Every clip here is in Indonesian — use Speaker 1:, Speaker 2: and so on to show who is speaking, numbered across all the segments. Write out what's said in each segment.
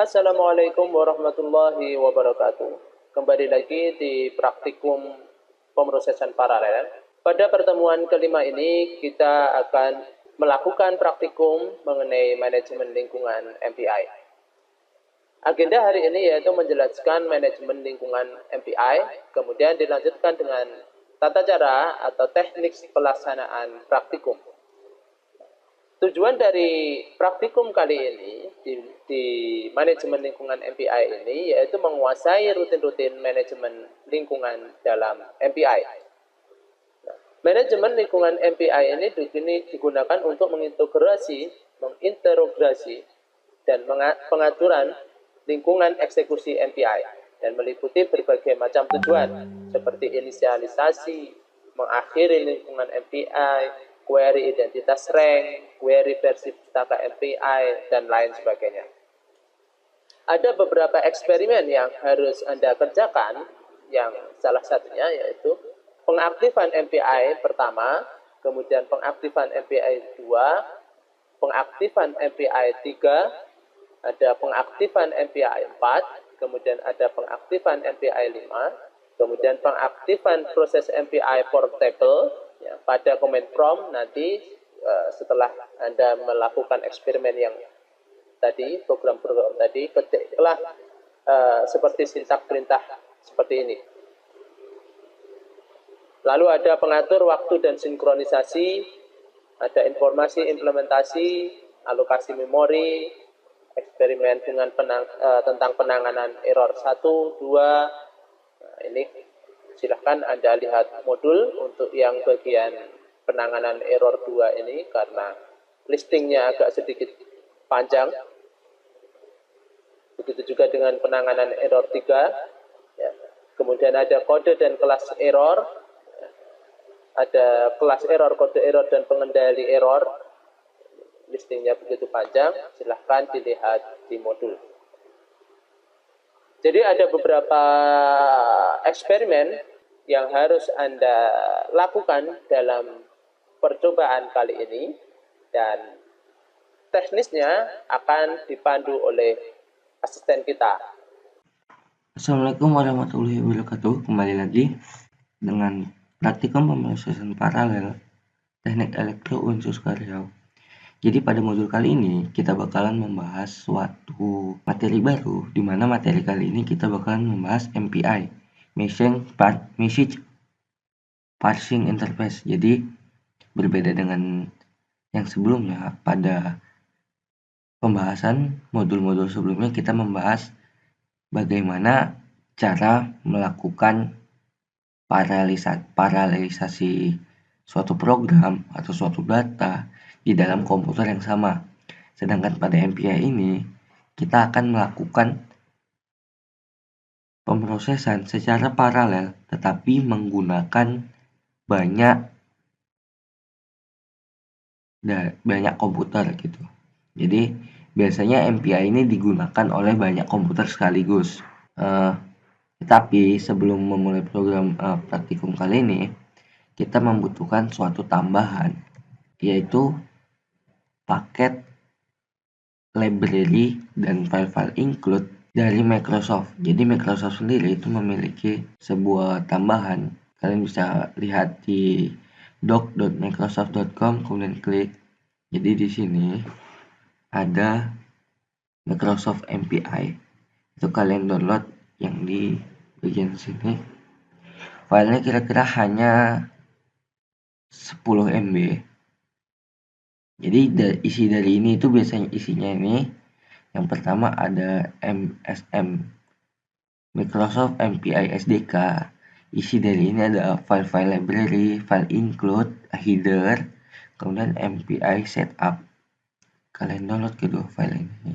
Speaker 1: Assalamualaikum warahmatullahi wabarakatuh. Kembali lagi di praktikum pemrosesan paralel. Pada pertemuan kelima ini kita akan melakukan praktikum mengenai manajemen lingkungan MPI. Agenda hari ini yaitu menjelaskan manajemen lingkungan MPI, kemudian dilanjutkan dengan tata cara atau teknik pelaksanaan praktikum. Tujuan dari praktikum kali ini di manajemen lingkungan MPI ini yaitu menguasai rutin-rutin manajemen lingkungan dalam MPI. Manajemen lingkungan MPI ini digunakan untuk mengintegrasi, dan pengaturan lingkungan eksekusi MPI dan meliputi berbagai macam tujuan seperti inisialisasi, mengakhiri lingkungan MPI, query identitas rank, query versi pustaka MPI, dan lain sebagainya. Ada beberapa eksperimen yang harus Anda kerjakan, yang salah satunya yaitu pengaktifan MPI pertama, kemudian pengaktifan MPI 2, pengaktifan MPI 3, ada pengaktifan MPI 4, kemudian ada pengaktifan MPI 5, kemudian pengaktifan proses MPI portable. Ya, pada command prompt nanti setelah Anda melakukan eksperimen yang tadi, program-program tadi, ketiklah seperti sintak perintah seperti ini. Lalu ada pengatur waktu dan sinkronisasi, ada informasi implementasi, alokasi memori, eksperimen dengan tentang penanganan error 1, 2. Nah, ini silahkan Anda lihat modul untuk yang bagian penanganan error 2 ini karena listingnya agak sedikit panjang. Begitu juga dengan penanganan error 3. Ya. Kemudian ada kode dan kelas error. Ada kelas error, kode error, dan pengendali error. Listingnya begitu panjang, silahkan dilihat di modul. Jadi ada beberapa eksperimen yang harus Anda lakukan dalam percobaan kali ini, dan teknisnya akan dipandu oleh asisten kita.
Speaker 2: Assalamualaikum warahmatullahi wabarakatuh. Kembali lagi dengan praktikum pemrosesan paralel teknik elektro Unsus Karyau. Jadi pada modul kali ini kita bakalan membahas suatu materi baru, di mana materi kali ini kita bakalan membahas MPI, Message Parsing Interface. Jadi berbeda dengan yang sebelumnya, pada pembahasan modul-modul sebelumnya kita membahas bagaimana cara melakukan paralelisasi suatu program atau suatu data di dalam komputer yang sama. Sedangkan pada MPI ini kita akan melakukan pemrosesan secara paralel tetapi menggunakan banyak komputer gitu. Jadi biasanya MPI ini digunakan oleh banyak komputer sekaligus. Tetapi sebelum memulai program praktikum kali ini, kita membutuhkan suatu tambahan, yaitu paket library dan file-file include dari Microsoft. Jadi Microsoft sendiri itu memiliki sebuah tambahan. Kalian bisa lihat di doc.microsoft.com, kemudian klik. Jadi di sini ada Microsoft MPI. Itu kalian download yang di bagian sini. Filenya kira-kira hanya 10 MB. Jadi isi dari ini itu biasanya isinya ini, yang pertama ada MSM, Microsoft MPI SDK. Isi dari ini ada file-file library, file include, header, kemudian MPI setup. Kalian download kedua file ini.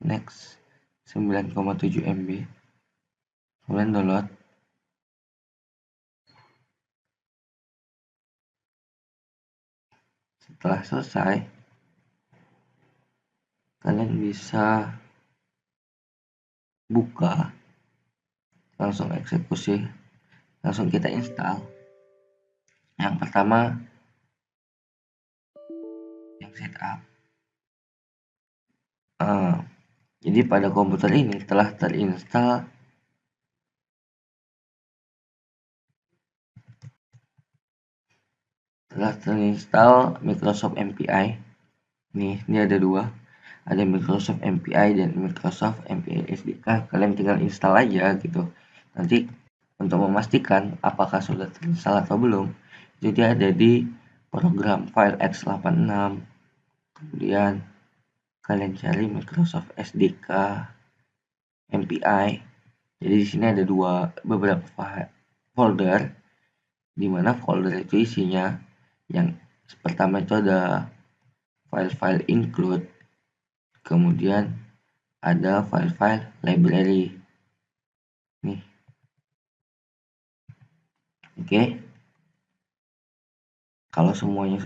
Speaker 2: Next, 9,7 MB. Kemudian download. Setelah selesai, kalian bisa buka, langsung eksekusi, langsung kita install. Yang pertama yang setup, Jadi pada komputer ini telah terinstall Microsoft MPI. Ini ada dua, ada Microsoft MPI dan Microsoft MPI SDK. Kalian tinggal install aja gitu. Nanti untuk memastikan apakah sudah terinstall atau belum, jadi ada di program file x86. Kemudian kalian cari Microsoft SDK MPI. Jadi di sini ada beberapa folder, di mana folder itu isinya yang pertama itu ada file-file include, kemudian ada file-file library. Nih. Oke. Kalau semuanya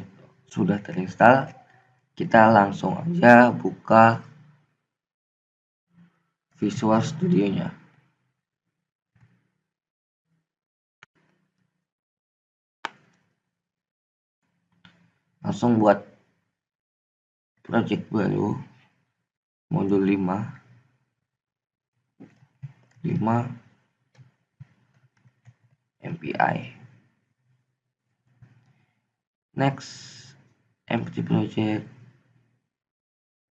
Speaker 2: sudah terinstall, kita langsung aja buka Visual Studio-nya. Langsung buat project baru, modul 5 MPI. Next, empty project,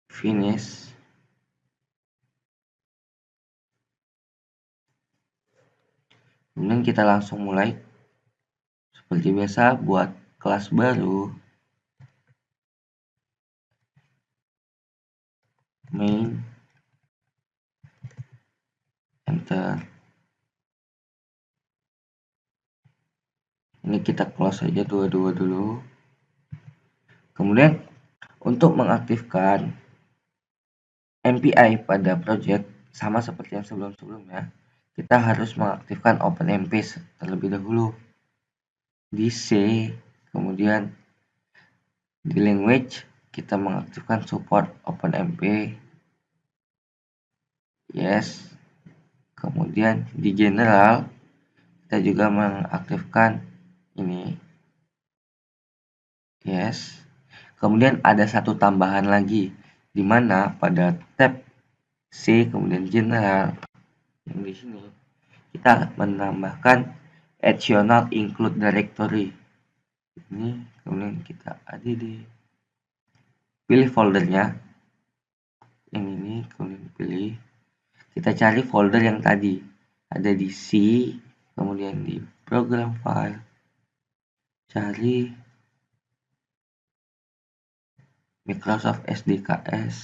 Speaker 2: finish. Kemudian kita langsung mulai. Seperti biasa, buat kelas baru, main, enter. Ini kita close saja dua-dua dulu. Kemudian untuk mengaktifkan MPI pada project, sama seperti yang sebelum-sebelumnya, kita harus mengaktifkan OpenMP terlebih dahulu di C. Kemudian di language kita mengaktifkan support OpenMP, yes. Kemudian di general kita juga mengaktifkan ini, yes. Kemudian ada satu tambahan lagi, di mana pada tab C kemudian general yang di sini kita menambahkan additional include directory. Ini kemudian kita add di pilih foldernya yang ini, kemudian pilih, kita cari folder yang tadi ada di C, kemudian di program file cari Microsoft SDKS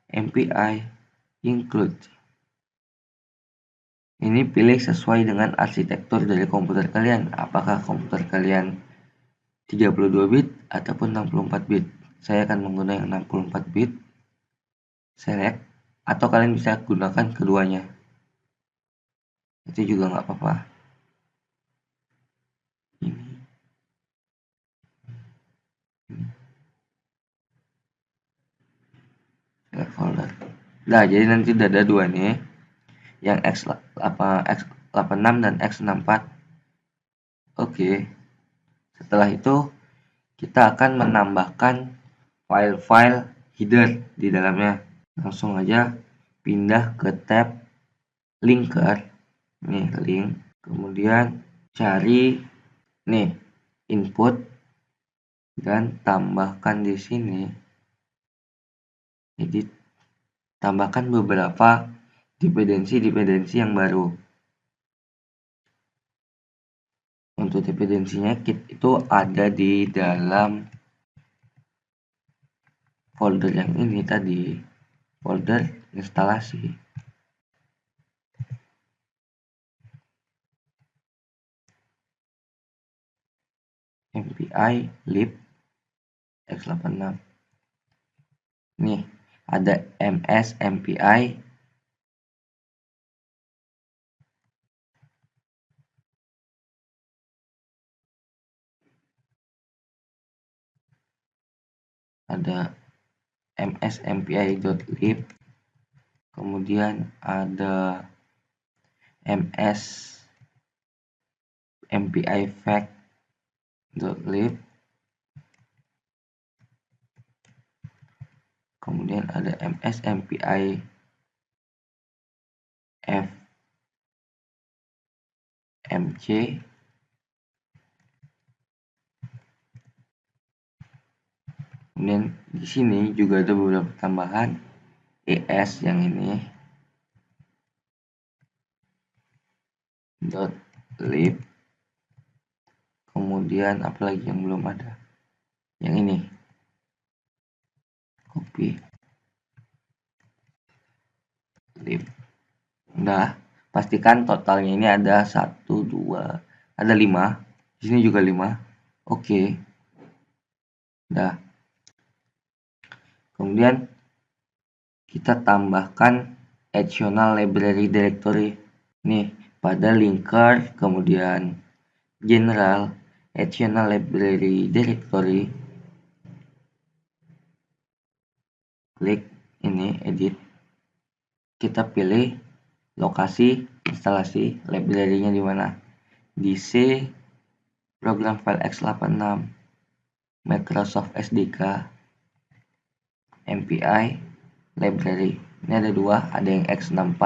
Speaker 2: MPI include. Ini pilih sesuai dengan arsitektur dari komputer kalian, apakah komputer kalian 32 bit ataupun 64 bit. Saya akan menggunakan 64 bit. Select, atau kalian bisa gunakan keduanya, itu juga nggak apa-apa. Ini select folder. Nah, jadi nanti ada dua nih, yang X86 dan X64. Oke. Setelah itu kita akan menambahkan file-file header di dalamnya. Langsung aja pindah ke tab linker. Nih, link. Kemudian cari nih input dan tambahkan di sini. Jadi tambahkan beberapa dependensi yang baru. Untuk dependensinya itu ada di dalam folder yang ini tadi, folder instalasi. MPI lib x86. Nih, ada ms MPI, ada msmpi.lib, kemudian ada ms MPI fact.lib, kemudian ada ms MPI fmc, kemudian di sini juga ada beberapa tambahan es yang ini .lib, kemudian apalagi yang belum ada, yang ini copy lib. Udah, pastikan totalnya ini ada 1, 2, ada 5, di sini juga 5. Oke. Udah. Kemudian kita tambahkan additional library directory nih pada linker, kemudian general additional library directory, klik ini edit, kita pilih lokasi instalasi library-nya di mana, di C program file x86 Microsoft SDK MPI library. Ini ada dua, ada yang x64,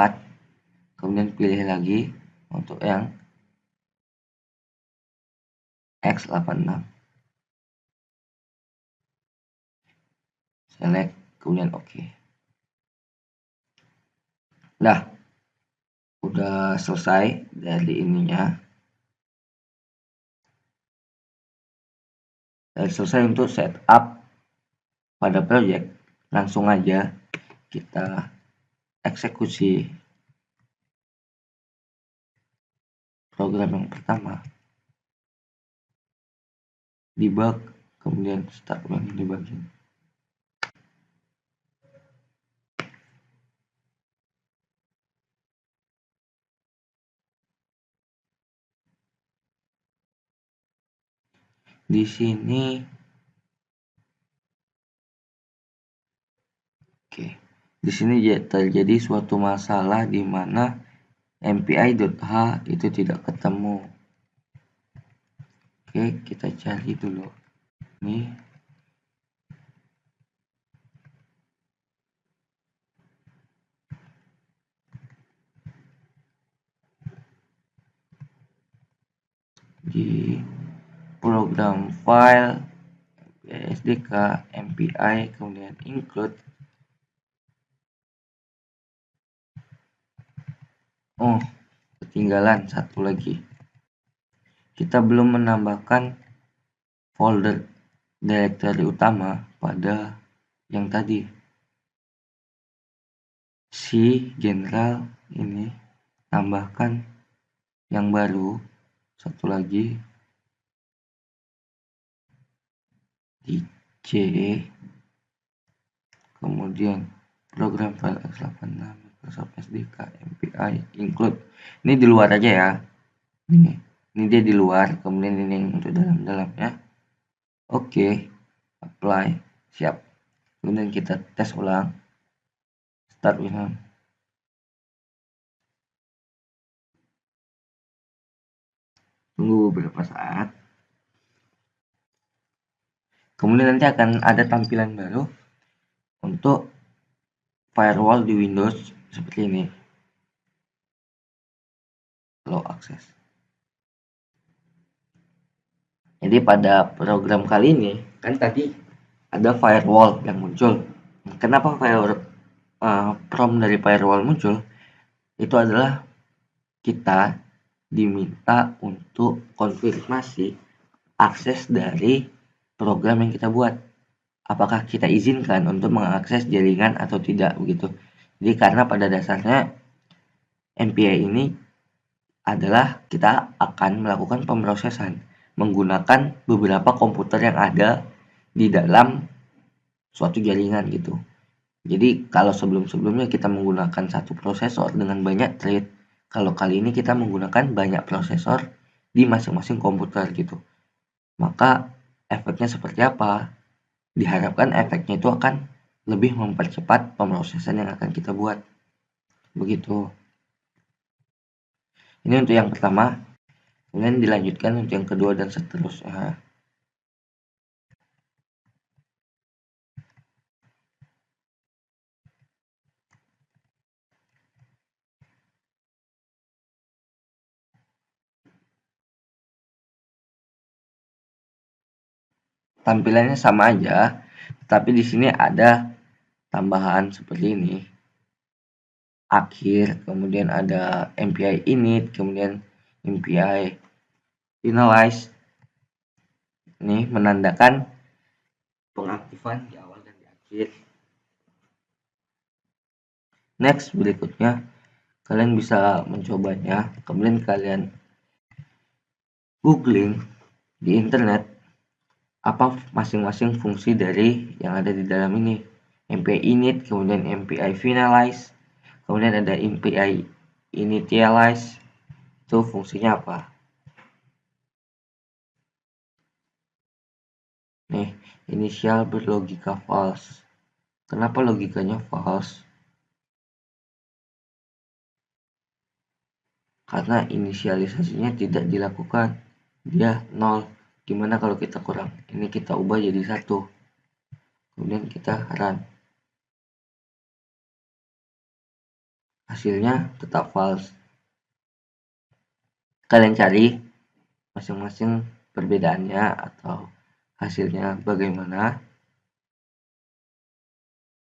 Speaker 2: kemudian pilih lagi untuk yang x86, select, kemudian oke. Nah, udah selesai dari ininya. Dan selesai untuk setup pada project, langsung aja kita eksekusi program yang pertama, debug, kemudian start running debugging. Di sini di sini terjadi suatu masalah di mana mpi.h itu tidak ketemu. Oke, kita cari dulu. Nih. Di program file SDK MPI, kemudian include. Oh, ketinggalan satu lagi. Kita belum menambahkan folder directory utama pada yang tadi. Si general ini tambahkan yang baru satu lagi di C, kemudian program file x86 Microsoft SDK MPI include. Ini di luar aja ya. Ini dia di luar, kemudian ini yang untuk dalam-dalamnya. Oke, apply, siap. Kemudian kita tes ulang, start ulang. Tunggu beberapa saat. Kemudian nanti akan ada tampilan baru untuk firewall di Windows seperti ini. Low access. Jadi pada program kali ini kan tadi ada firewall yang muncul. Kenapa prompt dari firewall muncul? Itu adalah kita diminta untuk konfirmasi akses dari program yang kita buat. Apakah kita izinkan untuk mengakses jaringan atau tidak begitu. Jadi karena pada dasarnya MPI ini adalah kita akan melakukan pemrosesan menggunakan beberapa komputer yang ada di dalam suatu jaringan gitu. Jadi kalau sebelum-sebelumnya kita menggunakan satu prosesor dengan banyak thread, kalau kali ini kita menggunakan banyak prosesor di masing-masing komputer gitu. Maka efeknya seperti apa? Diharapkan efeknya itu akan lebih mempercepat pemrosesan yang akan kita buat. Begitu. Ini untuk yang pertama. Kemudian dilanjutkan untuk yang kedua dan seterusnya. tampilannya sama aja, tapi di sini ada tambahan seperti ini. Akhir, kemudian ada MPI init, kemudian MPI finalize. Ini menandakan pengaktifan di awal dan di akhir. Next, berikutnya kalian bisa mencobanya, kemudian kalian googling di internet apa masing-masing fungsi dari yang ada di dalam ini. MPI init, kemudian MPI finalize, kemudian ada MPI initialize. Itu fungsinya apa? Nih, inisial berlogika false. Kenapa logikanya false? Karena inisialisasinya tidak dilakukan. Dia 0. Gimana kalau kita kurang? Ini kita ubah jadi 1. Kemudian kita run. Hasilnya tetap false. Kalian cari masing-masing perbedaannya atau hasilnya bagaimana.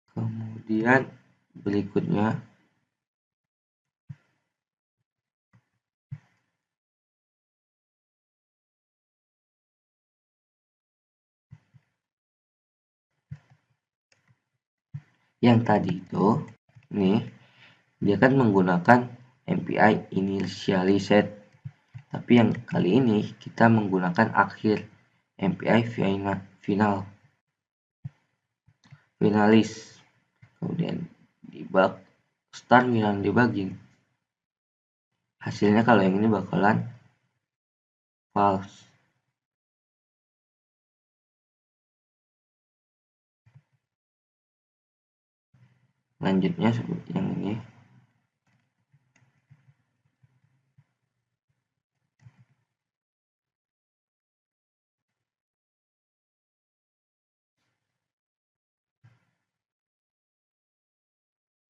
Speaker 2: Kemudian berikutnya yang tadi itu nih, dia kan menggunakan MPI initialize, tapi yang kali ini kita menggunakan akhir, MPI finalis. Kemudian debug, start dengan debugging. Hasilnya kalau yang ini bakalan false. Lanjutnya seperti yang ini.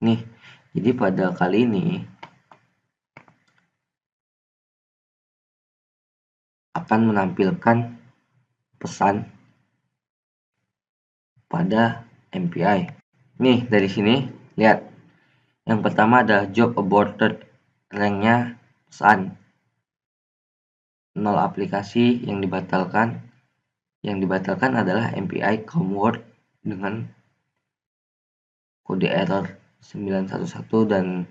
Speaker 2: Nih, jadi pada kali ini akan menampilkan pesan pada MPI. Nih, dari sini lihat. Yang pertama ada job aborted, ranknya pesan. 0 aplikasi yang dibatalkan. Yang dibatalkan adalah MPI comword dengan kode error 911 dan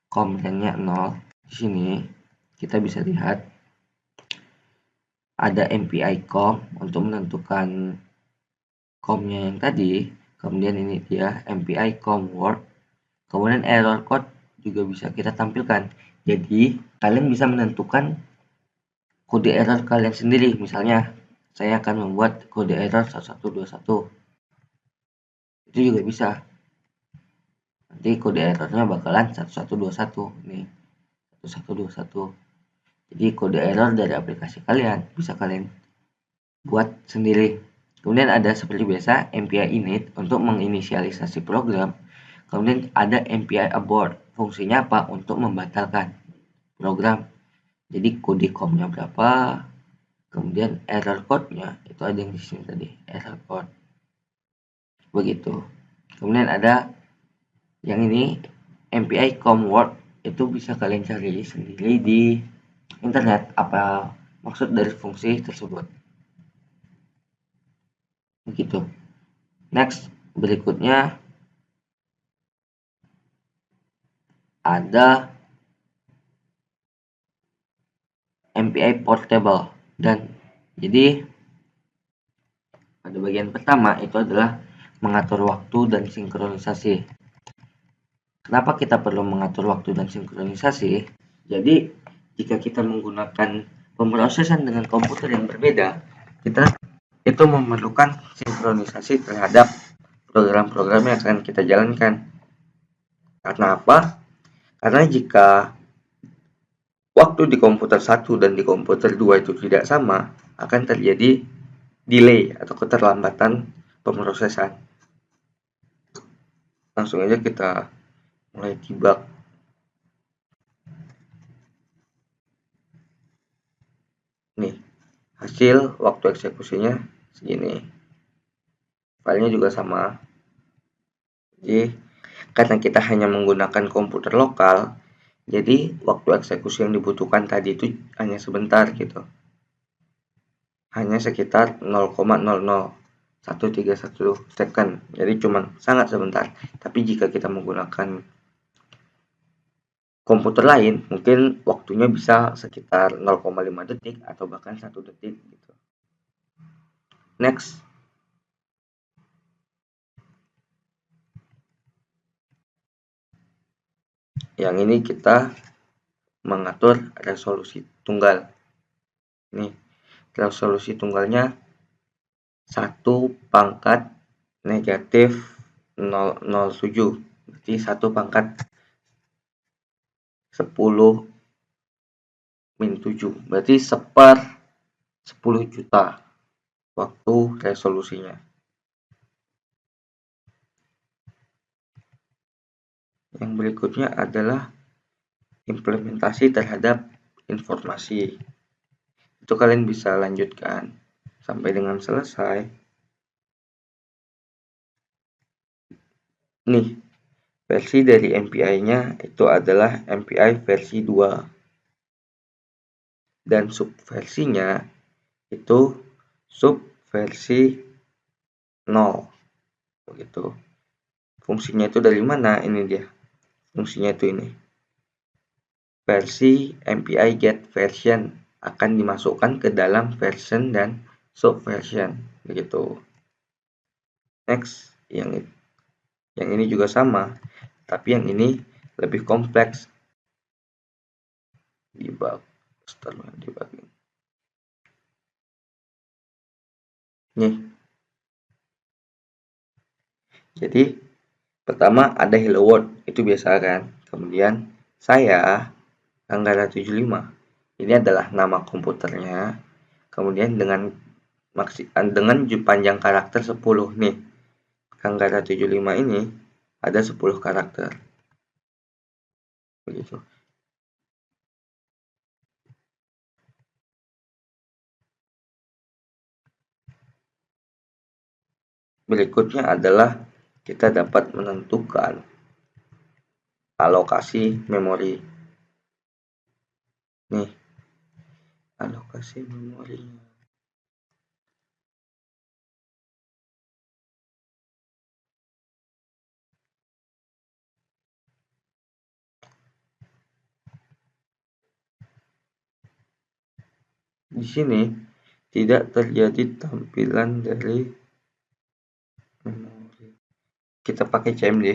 Speaker 2: com ranknya 0. Di sini kita bisa lihat ada MPI com untuk menentukan com-nya yang tadi. Kemudian ini dia MPI comword. Kemudian error code juga bisa kita tampilkan. Jadi kalian bisa menentukan kode error kalian sendiri. Misalnya saya akan membuat kode error 1121. Itu juga bisa. Nanti kode errornya bakalan 1121 nih. 1121. Jadi kode error dari aplikasi kalian bisa kalian buat sendiri. Kemudian ada seperti biasa MPI init untuk menginisialisasi program. Kemudian ada MPI abort. Fungsinya apa? Untuk membatalkan program. Jadi kode com-nya berapa? Kemudian error code-nya itu ada yang di sini tadi, error code. Begitu. Kemudian ada yang ini MPI comword, itu bisa kalian cari sendiri di internet apa maksud dari fungsi tersebut. Begitu. Next, berikutnya ada MPI portable, dan jadi pada bagian pertama itu adalah mengatur waktu dan sinkronisasi. Kenapa kita perlu mengatur waktu dan sinkronisasi? Jadi jika kita menggunakan pemrosesan dengan komputer yang berbeda, kita itu memerlukan sinkronisasi terhadap program-program yang akan kita jalankan. Karena apa? Karena jika waktu di komputer 1 dan di komputer 2 itu tidak sama, akan terjadi delay atau keterlambatan pemrosesan. Langsung aja kita mulai debug. Nih, hasil waktu eksekusinya segini. filenya juga sama. Jadi karena kita hanya menggunakan komputer lokal, jadi waktu eksekusi yang dibutuhkan tadi itu hanya sebentar gitu. Hanya sekitar 0,00131 second. Jadi cuma sangat sebentar. Tapi jika kita menggunakan komputer lain, mungkin waktunya bisa sekitar 0,5 detik atau bahkan 1 detik gitu. Next. Yang ini kita mengatur resolusi tunggal. Nih, resolusi tunggalnya 1 pangkat negatif 007. Berarti 1 pangkat 10 min 7. Berarti 1/10 juta waktu resolusinya. Yang berikutnya adalah implementasi terhadap informasi. Itu kalian bisa lanjutkan sampai dengan selesai. Nih, versi dari MPI-nya itu adalah MPI versi 2. Dan subversinya itu subversi 0. Begitu. Fungsinya itu dari mana? Ini dia. Fungsinya itu ini. Versi MPI get version akan dimasukkan ke dalam version dan subversion. Begitu. Next, yang ini juga sama, tapi yang ini lebih kompleks. Debug, setelah debugging. Nih. Jadi pertama ada hello world, itu biasa kan. Kemudian saya Anggara 75. Ini adalah nama komputernya. Kemudian dengan panjang karakter 10 nih. Anggara 75 ini ada 10 karakter. Begitu. Berikutnya adalah kita dapat menentukan alokasi memori. Nih, alokasi memorinya. Di sini tidak terjadi tampilan dari memori. Kita pakai CMD.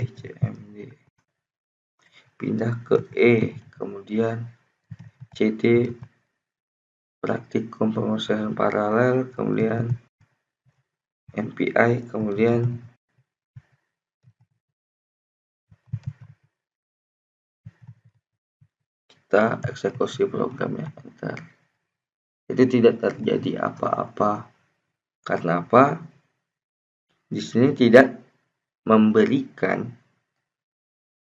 Speaker 2: Pindah ke E, kemudian CD praktikum pemrosesan paralel, kemudian MPI, kemudian kita eksekusi programnya, enter. Jadi tidak terjadi apa-apa. Karena apa? Di sini tidak memberikan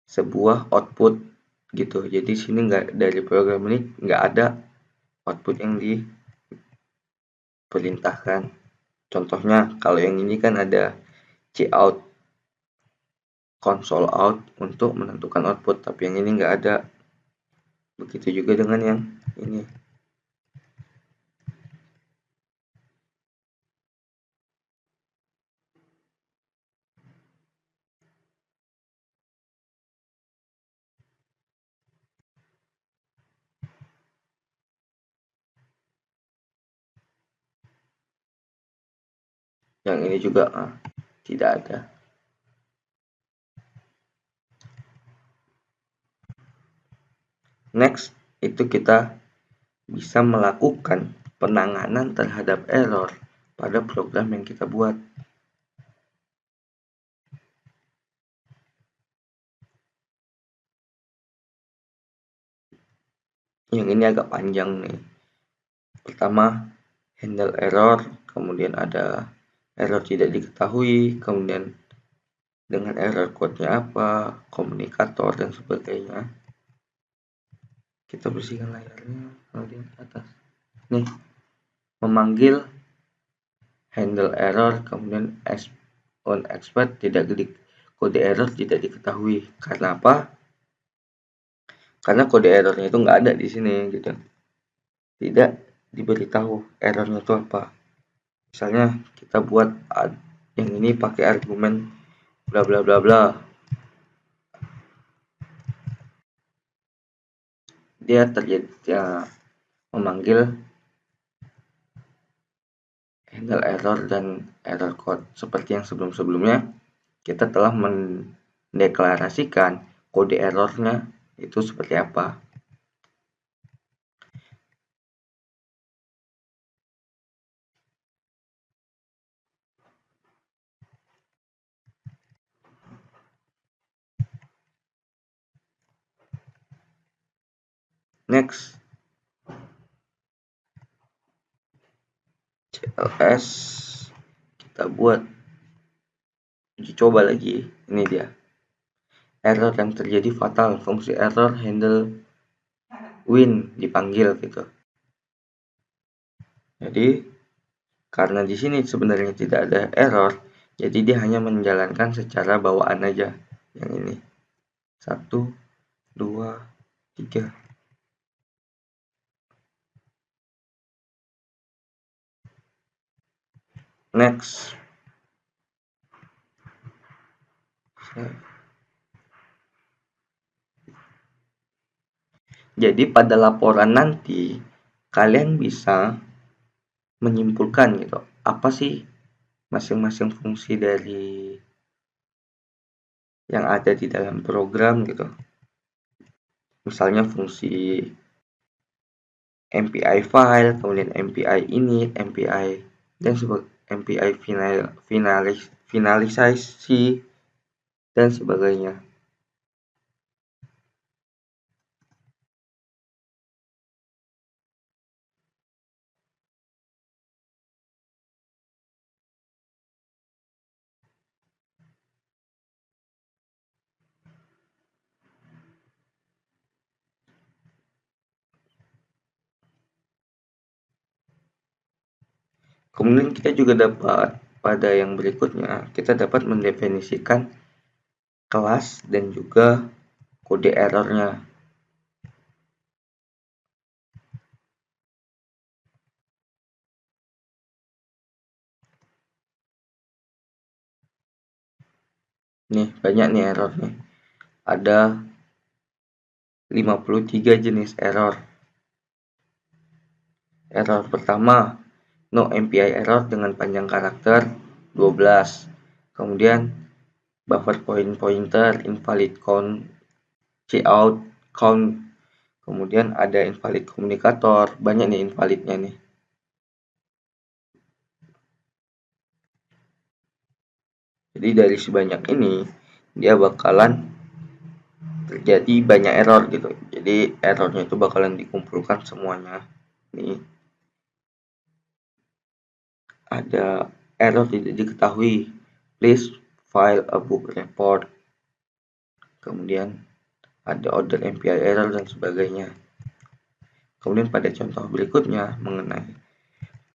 Speaker 2: sebuah output gitu. Jadi sini nggak, dari program ini nggak ada output yang diperintahkan. Contohnya kalau yang ini kan ada cout, console out untuk menentukan output, tapi yang ini nggak ada. Begitu juga dengan yang ini. Yang ini juga tidak ada. Next, itu kita bisa melakukan penanganan terhadap error pada program yang kita buat. Yang ini agak panjang nih. Pertama, handle error, kemudian ada error tidak diketahui, kemudian dengan error code-nya apa, komunikator, dan sebagainya. Kita bersihkan layarnya, kemudian ke atas. Nih, memanggil handle error, kemudian unexpected, kode error tidak diketahui. Karena apa? Karena kode errornya itu nggak ada di sini gitu. Tidak diberitahu errornya itu apa. Misalnya kita buat yang ini pakai argumen bla bla bla bla. Dia terjadi memanggil handle error dan error code. Seperti yang sebelum-sebelumnya, kita telah mendeklarasikan kode errornya itu seperti apa. Next, CLS kita buat uji coba lagi. Ini dia. Error yang terjadi fatal, fungsi error handle win dipanggil gitu. Jadi karena di sini sebenarnya tidak ada error, jadi dia hanya menjalankan secara bawaan aja. Yang ini 1, 2, 3. Next. Jadi pada laporan nanti kalian bisa menyimpulkan gitu, apa sih masing-masing fungsi dari yang ada di dalam program gitu. Misalnya fungsi MPI file, kemudian MPI init, MPI dan MPI finalisasi dan sebagainya. Kemudian kita juga dapat pada yang berikutnya, kita dapat mendefinisikan kelas dan juga kode errornya. Nih, banyak nih error nih. Ada 53 jenis error. Error pertama, no MPI error dengan panjang karakter 12. Kemudian buffer pointer invalid count cout count. Kemudian ada invalid komunikator, banyak nih invalidnya nih. Jadi dari sebanyak ini dia bakalan terjadi banyak error gitu. Jadi errornya itu bakalan dikumpulkan semuanya. Nih ada error tidak diketahui, please file a book report. Kemudian ada order MPI error dan sebagainya. Kemudian pada contoh berikutnya mengenai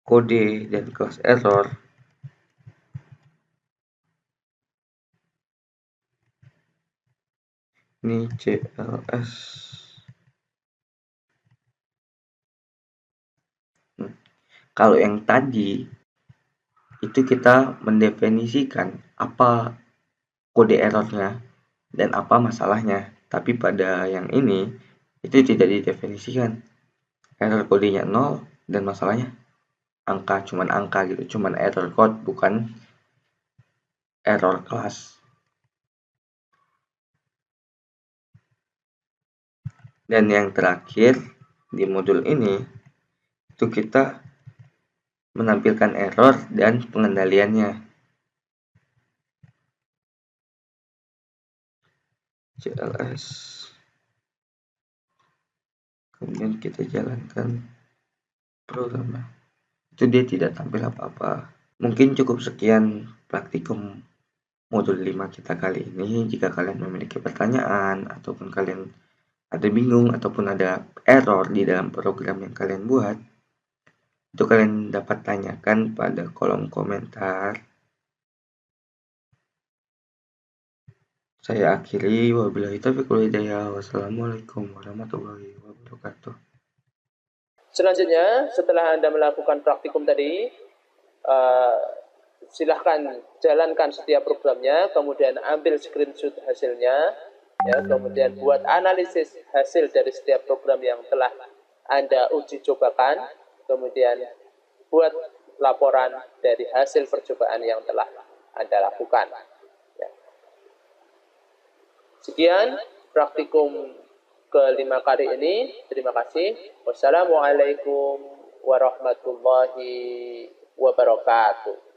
Speaker 2: kode dan kelas error. Ini CLS. Kalau yang tadi itu kita mendefinisikan apa kode errornya dan apa masalahnya. Tapi pada yang ini itu tidak didefinisikan. Error kodenya 0 dan masalahnya cuman angka gitu, cuman error code bukan error kelas. Dan yang terakhir di modul ini itu kita menampilkan error dan pengendaliannya. CLS. Kemudian kita jalankan programnya. Itu dia tidak tampil apa-apa. Mungkin cukup sekian praktikum modul 5 kita kali ini. Jika kalian memiliki pertanyaan ataupun kalian ada bingung ataupun ada error di dalam program yang kalian buat, itu kalian dapat tanyakan pada kolom komentar Saya akhiri, wabillahi taufiq wal hidayah. Wassalamualaikum warahmatullahi wabarakatuh.
Speaker 1: Selanjutnya, setelah Anda melakukan praktikum tadi, silahkan jalankan setiap programnya, kemudian ambil screenshot hasilnya, ya, kemudian buat analisis hasil dari setiap program yang telah Anda uji cobakan, kemudian buat laporan dari hasil percobaan yang telah Anda lakukan. Ya. Sekian praktikum ke-5 kali ini. Terima kasih. Wassalamualaikum warahmatullahi wabarakatuh.